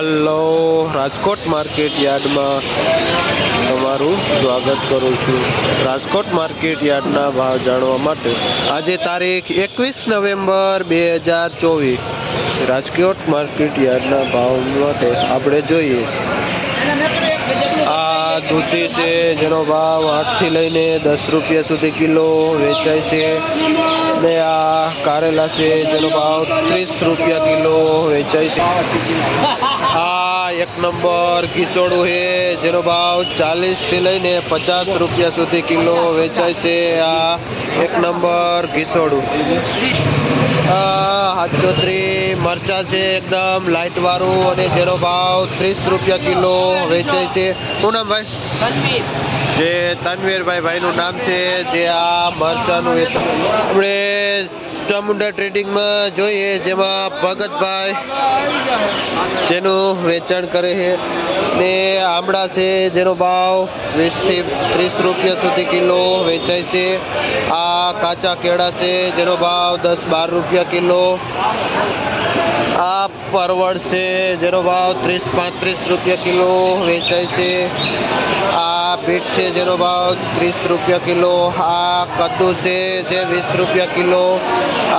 હાલો, Rajkot market યાર્ડમાં તમારું સ્વાગત કરું છું। રાજકોટ માર્કેટ યાર્ડના ભાવ જાણવા માટે આજે તારીખ 21 નવેમ્બર 2024 રાજકોટ માર્કેટ યાર્ડના ભાવ માટે આપણે જોઈએ। આ દૂધી છે જેનો ભાવ 8 થી લઈને 10 રૂપિયા સુધી કિલો વેચાય છે ને આ કારેલા છે જેનો ભાવ 30 રૂપિયા કિલો વેચાય છે। આ એક નંબર કિશોડું છે જેનો ભાવ 40 થી લઈને 50 રૂપિયા સુધી કિલો વેચાય છે। આ એક નંબર કિશોડું। હાથચોતરી મરચા છે એકદમ લાઇટ વાળું અને જેનો ભાવ 30 રૂપિયા કિલો વેચાય છે। શું નામ ભાઈ? જે તનવીરભાઈ નું નામ છે જે આ મરચાનું આપણે ચામુંડા ટ્રેડિંગમાં જોઈએ જેમાં ભગતભાઈ જેનું વેચાણ કરે છે ને આમળા છે જેનો ભાવ 20 થી 30 રૂપિયા સુધી કિલો વેચાય છે। આ કાચા કેળા છે જેનો ભાવ 10-12 રૂપિયા કિલો। આ પરવળ છે જેનો ભાવ 30-35 રૂપિયા કિલો વેચાય છે। આ બીટ છે જેનો ભાવ 30 રૂપિયા કિલો। આ કદ્દુ છે જે 20 રૂપિયા કિલો।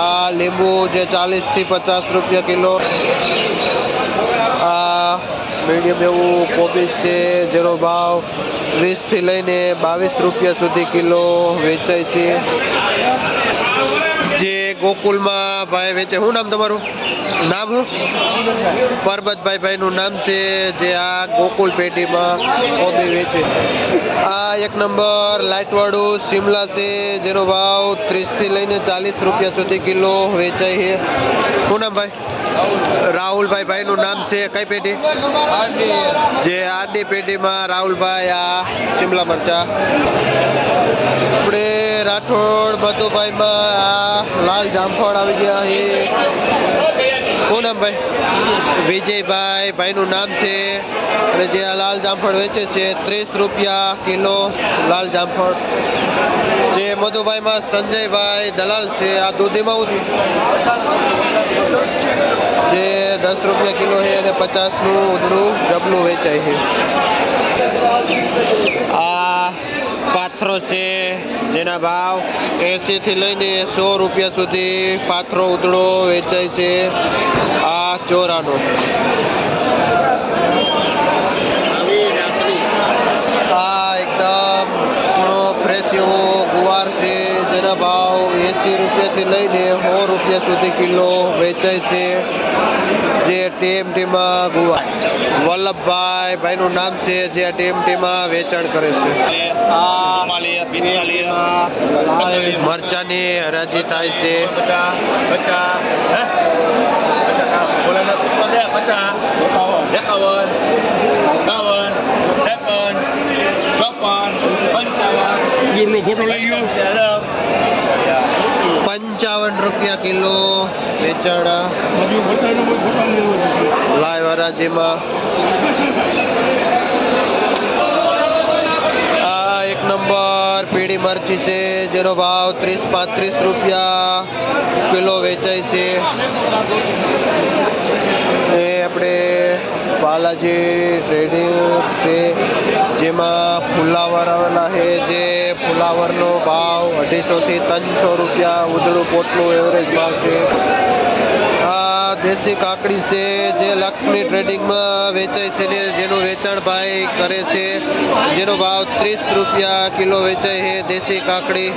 આ લીંબુ જે 40 થી 50 રૂપિયા કિલો। આ મીડિયમ એવું કોબીજ છે જેનો ભાવ 20 થી લઈને 22 રૂપિયા સુધી કિલો વેચાય છે। જે ગોકુલમાં ભાઈ વેચે, શું નામ તમારું? નામ શું? પરબતભાઈ નું નામ છે જે આ ગોકુલ પેટીમાં કોબી વેચે। આ એક નંબર લાઇટ વાળું શિમલા છે જેનો ભાવ 30 થી લઈને 40 રૂપિયા સુધી કિલો વેચાય છે। શું નામ ભાઈ? રાહુલભાઈ નું નામ છે। કઈ પેટી? જે આરડી પેટીમાં રાહુલભાઈ આ શિમલા મરચા। આપણે રાઠોડ મધુભાઈમાં આ લાલ જામફળ આવી ગયા છે। શું નામ ભાઈ? વિજયભાઈ નું નામ છે અને જે આ લાલ જામફળ વેચે છે 30 રૂપિયા કિલો લાલ જામફળ। જે મધુભાઈમાં સંજયભાઈ દલાલ છે આ દૂધીમાં ઉધી જે 10 રૂપિયા કિલો છે અને 50 નું ઉધડું જબલું વેચાય છે। આ પાથરો છે જેના ભાવ 80 થી લઈને 100 રૂપિયા સુધી પાથરો ઉધડો વેચાય છે। આ ચોરાનો। આ એકદમ ઘણો ફ્રેશ એવો ગુવાર છે જેના ભાવ 80 રૂપિયાથી લઈને 100 રૂપિયા સુધી કિલો વેચાય છે। જે ટીએમટીમાં ગુવાર વલ્લભભાઈ નું નામ છે જે ટીએમટીમાં વેચાણ કરે છે। મરચાની હરાજી થાય છે। ફોટો લઈ લ્યો। 55 રૂપિયા કિલો વેચાણ લાઈવ હરાજીમાં। આ એક નંબર પીળી મરચી છે જેનો ભાવ 30-35 રૂપિયા કિલો વેચાય છે। એ આપણે બાલાજી ટ્રેડિંગ છે જેમાં ફુલાવર આવેલા છે જે ફુલાવરનો ભાવ 250 થી 300 રૂપિયા ઉધડું પોટનું એવરેજ ભાવ છે। આ દેશી કાકડી છે જે લક્ષ્મી ટ્રેડિંગમાં વેચાય છે ને જેનું વેચાણ ભાઈ કરે છે જેનો ભાવ 30 રૂપિયા કિલો વેચાય છે દેશી કાકડી।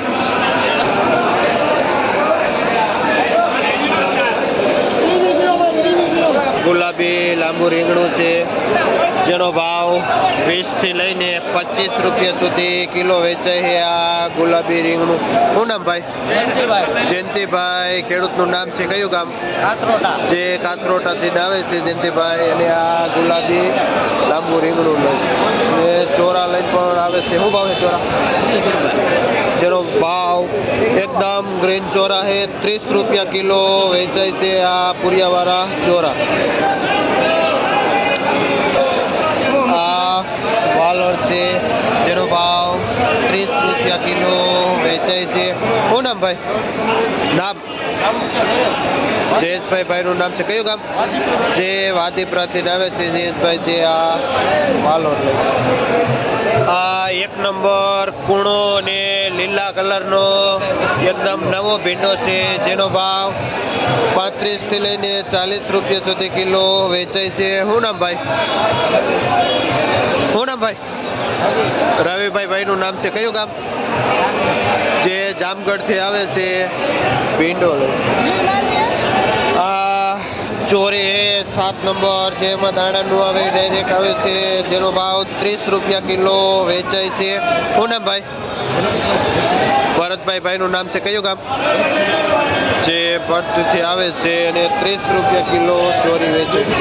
ગુલાબી લાંબુ રીંગણું છે જેનો ભાવ 20 થી લઈને 25 રૂપિયા સુધી કિલો વેચાય છે। આ ગુલાબી રીંગણું। શું નામ ભાઈ? જયંતિભાઈ ખેડૂતનું નામ છે। કયું ગામ? જે કાથરોટાથી આવે છે જયંતિભાઈ। અને આ ગુલાબી લાંબુ રીંગણું એ ચોરા લઈને પણ આવે છે। શું ભાવ છે ચોરા? જેનો ભાવ એકદમ ગ્રીન ચોરા છે 30 રૂપિયા કિલો વેચાય છે। આ પુરિયાવાળા ચોરા। આ વાલોર છે જેનો ભાવ 30 રૂપિયા કિલો વેચાય છે। શું નામ ભાઈ? નામ જયેશભાઈ ભાઈનું નામ છે કયું ગામ? જે વાદીપરાથી આવે છે જયેશભાઈ, જે આ વાલોડ લે છે. આ એક નંબર કૂણો અને લીલા કલરનો એકદમ નવો ભીંડો છે, જેનો ભાવ 35 થી લઈને 40 રૂપિયા સુધી કિલો વેચાય છે. શું નામ ભાઈ? શું નામ ભાઈ? રવિભાઈ ભાઈનું નામ છે કયું ગામ? જે જામગઢથી આવે છે ભીંડો. આ ચોરી 7 નંબર જેમાં દાણાનું આવે ડાયરેક્ટ આવે છે, જેનો ભાવ 30 રૂપિયા કિલો વેચાય છે. શું નામ ભાઈ? ભરતભાઈ ભાઈનું નામ છે કયું ગામ? જે ભરતથી આવે છે અને 30 રૂપિયા કિલો ચોરી વેચે છે.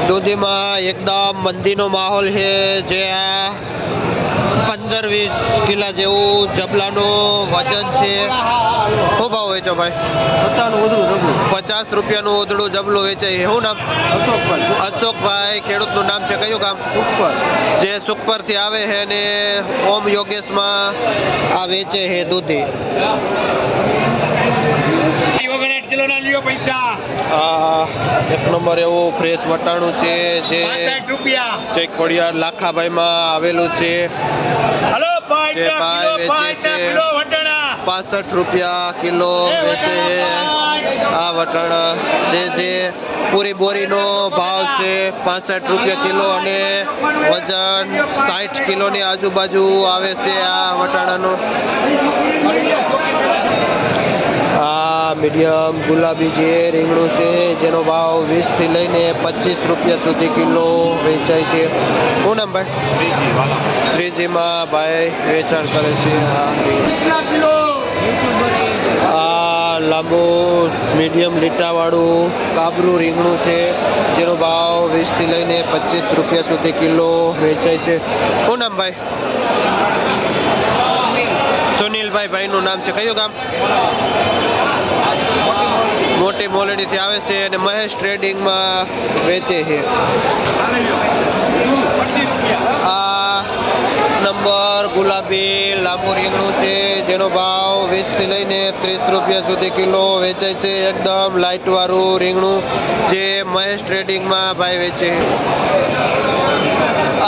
દૂધીમાં એકદમ મંદીનો માહોલ છે, જે આ 15-20 કિલા જેવું જબલાનું વજન છે. શું ભાવ વેચો ભાઈ? 50 રૂપિયાનું ઉધડું જબલું વેચાય છે. શું નામ? અશોકભાઈ. ખેડૂતનું નામ છે કયું ગામ? જે સુખપરથી આવે છે અને ઓમ યોગેશમાં આ વેચે છે દૂધી. એક નંબર એવું ફ્રેશ વટાણું છે, જે ચેક ખોડિયાર લાખાભાઈમાં આવેલું છે. જે ભાઈ વેચે છે 65 રૂપિયા કિલો વેચે છે આ વટાણા. જે પૂરી બોરીનો ભાવ છે 65 રૂપિયા કિલો અને વજન 60 કિલોની આજુબાજુ આવે છે આ વટાણાનું. આ મીડિયમ ગુલાબી જે રીંગણું છે, જેનો ભાવ 20 થી લઈને 25 રૂપિયા સુધી કિલો વેચાય છે. શું નામ ભાઈ? શ્રીજીમાં ભાઈ વેચાણ કરે છે. આ લાંબુ મીડિયમ લીટાવાળું કાબરું રીંગણું છે, જેનો ભાવ 20 થી લઈને 25 રૂપિયા સુધી કિલો વેચાય છે. શું નામ ભાઈ? સુનિલભાઈ ભાઈનું નામ છે કયું ગામ? મોટી મોલડીથી આવે છે અને મહેશ ટ્રેડિંગમાં વેચે છે. આ નંબર ગુલાબી લાંબુ રીંગણું છે, જેનો ભાવ 20 થી લઈને 30 રૂપિયા સુધી કિલો વેચાય છે. એકદમ લાઇટ વાળું રીંગણું, જે મહેશ ટ્રેડિંગમાં ભાઈ વેચે.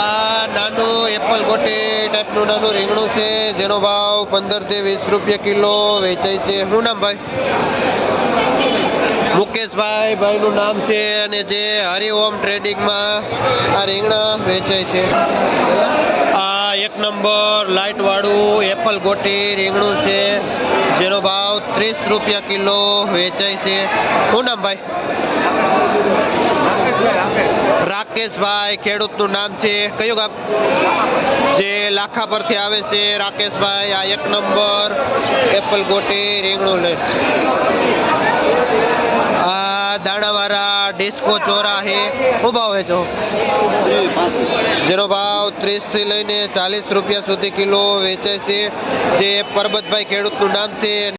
આ નાનું એપલ ગોટી ટાઈપનું નાનું રીંગણું છે, જેનો ભાવ 15 થી 20 રૂપિયા કિલો વેચાય છે. શું નામ ભાઈ? મુકેશભાઈ ભાઈનું નામ છે અને જે હરિઓમ ટ્રેડિંગમાં આ રીંગણા વેચાય છે. આ એક નંબર લાઇટ વાળું એપલ ગોટી રીંગણું છે, જેનો ભાવ 30 રૂપિયા કિલો વેચાય છે. શું નામ ભાઈ? રાકેશભાઈ. ખેડૂતનું નામ છે કયું ગામ? જે લાખા પરથી આવે છે રાકેશભાઈ. આ એક નંબર એપલ ગોટી રીંગણું લે. આ દાણાવાળા ડિસ્કો ચોરા છે. શું ભાવ વેચો? જેનો ભાવ 30 થી લઈને 40 રૂપિયા સુધી કિલો વેચાય છે. જે પરબતભાઈ ખેડૂતનું નામ છે.